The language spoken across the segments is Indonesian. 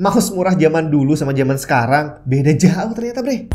Mouse murah zaman dulu sama zaman sekarang beda jauh ternyata, bre.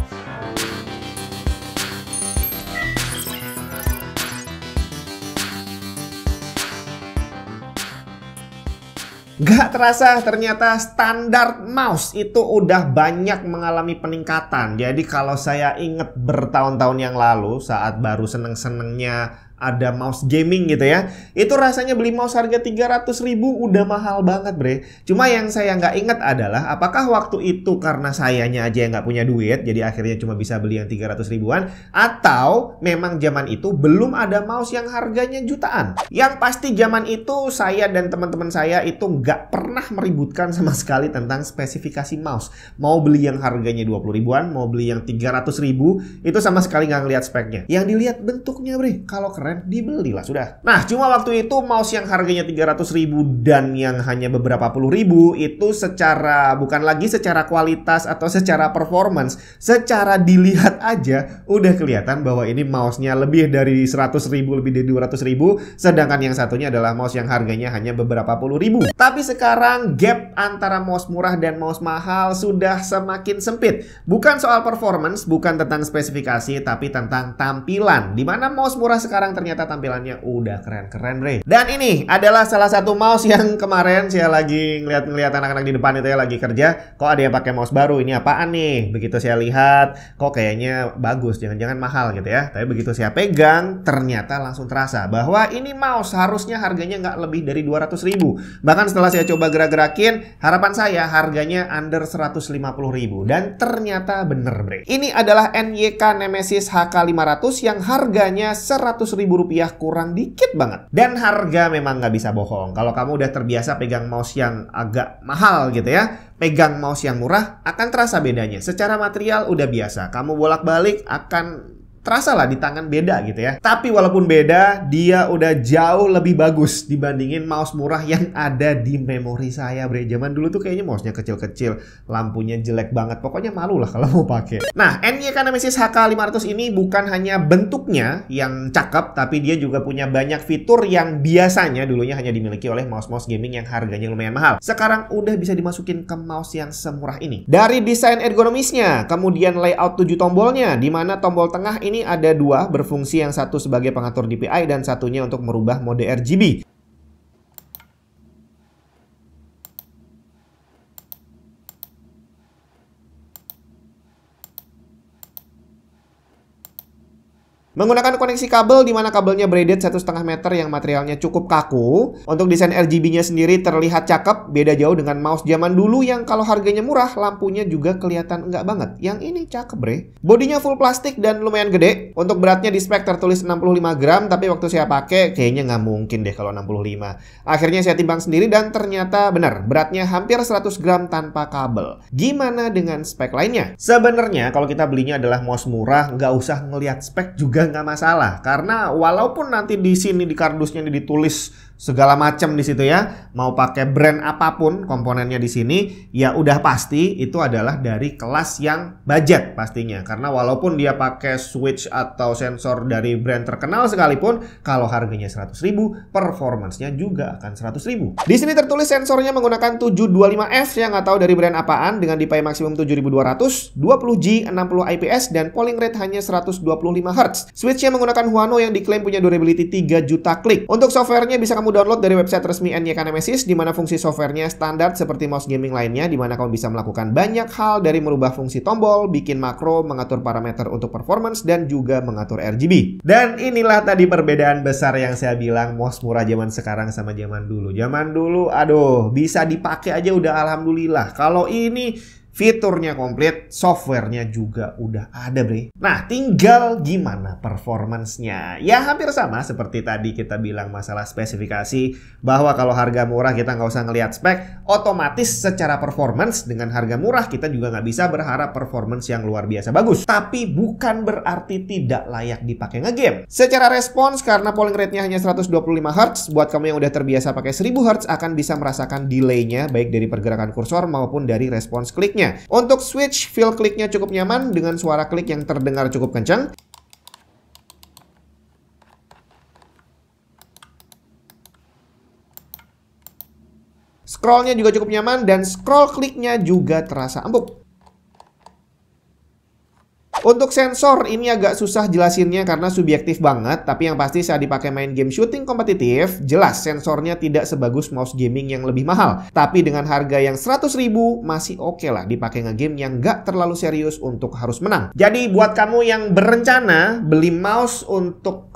Gak terasa ternyata standar mouse itu udah banyak mengalami peningkatan. Jadi kalau saya inget bertahun-tahun yang lalu saat baru seneng-senengnya ada mouse gaming gitu ya, itu rasanya beli mouse harga 300.000 udah mahal banget, bre. Cuma yang saya nggak inget adalah apakah waktu itu karena sayanya aja yang nggak punya duit jadi akhirnya cuma bisa beli yang 300 ribuan, atau memang zaman itu belum ada mouse yang harganya jutaan. Yang pasti zaman itu saya dan teman-teman saya itu nggak pernah meributkan sama sekali tentang spesifikasi mouse. Mau beli yang harganya 20 ribuan, mau beli yang 300 ribu, itu sama sekali nggak ngeliat speknya. Yang dilihat bentuknya, bre. Kalau keren dibelilah sudah. Nah, cuma waktu itu mouse yang harganya 300.000 dan yang hanya beberapa puluh ribu itu secara, bukan lagi secara kualitas atau secara performance, secara dilihat aja udah kelihatan bahwa ini mouse-nya lebih dari 100.000, lebih dari 200.000, sedangkan yang satunya adalah mouse yang harganya hanya beberapa puluh ribu. Tapi sekarang gap antara mouse murah dan mouse mahal sudah semakin sempit. Bukan soal performance, bukan tentang spesifikasi, tapi tentang tampilan. Dimana mouse murah sekarang ternyata tampilannya udah keren-keren, bre. Dan ini adalah salah satu mouse yang kemarin saya lagi ngeliat anak-anak di depan itu ya lagi kerja. Kok ada yang pakai mouse baru? Ini apaan nih? Begitu saya lihat, kok kayaknya bagus, jangan-jangan mahal gitu ya. Tapi begitu saya pegang, ternyata langsung terasa bahwa ini mouse harusnya harganya nggak lebih dari 200.000. Bahkan setelah saya coba gerak-gerakin, harapan saya harganya under 150.000. Dan ternyata bener, bre. Ini adalah NYK Nemesis HK500 yang harganya 100.000 rupiah, kurang dikit banget. Dan harga memang nggak bisa bohong. Kalau kamu udah terbiasa pegang mouse yang agak mahal gitu ya, pegang mouse yang murah akan terasa bedanya. Secara material udah biasa, kamu bolak-balik akan terasa lah di tangan beda gitu ya. Tapi walaupun beda, dia udah jauh lebih bagus dibandingin mouse murah yang ada di memori saya, bre. Zaman dulu tuh kayaknya mouse-nya kecil-kecil, lampunya jelek banget. Pokoknya malu lah kalau mau pakai. Nah, NYK Nemesis HK500 ini bukan hanya bentuknya yang cakep, tapi dia juga punya banyak fitur yang biasanya dulunya hanya dimiliki oleh mouse-mouse gaming yang harganya lumayan mahal. Sekarang udah bisa dimasukin ke mouse yang semurah ini. Dari desain ergonomisnya, kemudian layout 7 tombolnya, di mana tombol tengah ini ada dua berfungsi, yang satu sebagai pengatur DPI dan satunya untuk merubah mode RGB. Menggunakan koneksi kabel di mana kabelnya braided 1,5 meter yang materialnya cukup kaku. Untuk desain RGB-nya sendiri terlihat cakep, beda jauh dengan mouse zaman dulu yang kalau harganya murah, lampunya juga kelihatan enggak banget. Yang ini cakep, bre. Bodinya full plastik dan lumayan gede. Untuk beratnya di spek tertulis 65 gram, tapi waktu saya pakai kayaknya nggak mungkin deh kalau 65. Akhirnya saya timbang sendiri dan ternyata benar, beratnya hampir 100 gram tanpa kabel. Gimana dengan spek lainnya? Sebenarnya kalau kita belinya adalah mouse murah, nggak usah ngelihat spek juga nggak masalah, karena walaupun nanti di sini di kardusnya ditulis segala macam di situ ya, mau pakai brand apapun komponennya di sini, ya udah pasti itu adalah dari kelas yang budget pastinya. Karena walaupun dia pakai switch atau sensor dari brand terkenal sekalipun, kalau harganya 100.000, performance-nya juga akan 100.000. Di sini tertulis sensornya menggunakan 725F yang nggak tahu dari brand apaan, dengan DPI maksimum 7200, 20G, 60 IPS, dan polling rate hanya 125 Hz. Switch-nya menggunakan Huano yang diklaim punya durability 3 juta klik. Untuk softwarenya bisa kamu download dari website resmi NYK Nemesis, di mana fungsi softwarenya standar seperti mouse gaming lainnya, di mana kamu bisa melakukan banyak hal dari merubah fungsi tombol, bikin makro, mengatur parameter untuk performance, dan juga mengatur RGB. Dan inilah tadi perbedaan besar yang saya bilang mouse murah zaman sekarang sama zaman dulu. Zaman dulu, aduh, bisa dipakai aja udah alhamdulillah. Kalau ini fiturnya komplit, softwarenya juga udah ada, bre. Nah, tinggal gimana performance-nya. Ya hampir sama seperti tadi kita bilang masalah spesifikasi, bahwa kalau harga murah kita nggak usah ngelihat spek, otomatis secara performance dengan harga murah kita juga nggak bisa berharap performance yang luar biasa bagus. Tapi bukan berarti tidak layak dipakai ngegame. Secara respons, karena polling rate-nya hanya 125 Hz, buat kamu yang udah terbiasa pakai 1000 Hz akan bisa merasakan delay-nya baik dari pergerakan kursor maupun dari respons kliknya. Untuk switch, feel kliknya cukup nyaman dengan suara klik yang terdengar cukup kencang. Scrollnya juga cukup nyaman dan scroll kliknya juga terasa empuk. Untuk sensor ini agak susah jelasinnya karena subjektif banget, tapi yang pasti saat dipakai main game shooting kompetitif, jelas sensornya tidak sebagus mouse gaming yang lebih mahal. Tapi dengan harga yang 100.000 masih oke lah dipakai ngegame yang gak terlalu serius untuk harus menang. Jadi buat kamu yang berencana beli mouse untuk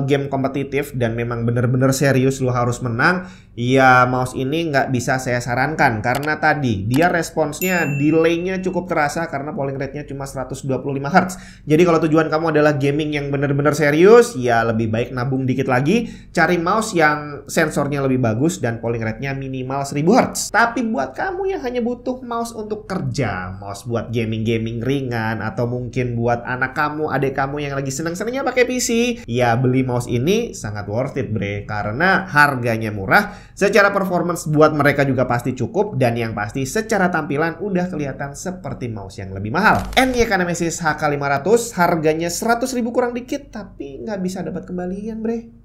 game kompetitif dan memang bener-bener serius lo harus menang, ya mouse ini nggak bisa saya sarankan karena tadi dia responsnya delaynya cukup terasa karena polling rate-nya cuma 125 Hz. Jadi kalau tujuan kamu adalah gaming yang benar-benar serius, ya lebih baik nabung dikit lagi, cari mouse yang sensornya lebih bagus dan polling rate-nya minimal 1000 Hz. Tapi buat kamu yang hanya butuh mouse untuk kerja, mouse buat gaming-gaming ringan, atau mungkin buat anak kamu, adik kamu yang lagi seneng-senengnya pakai PC, ya beli mouse ini sangat worth it bre, karena harganya murah, secara performance buat mereka juga pasti cukup, dan yang pasti secara tampilan udah kelihatan seperti mouse yang lebih mahal. NYK Nemesis HK500 harganya 100.000 kurang dikit, tapi nggak bisa dapat kembalian bre.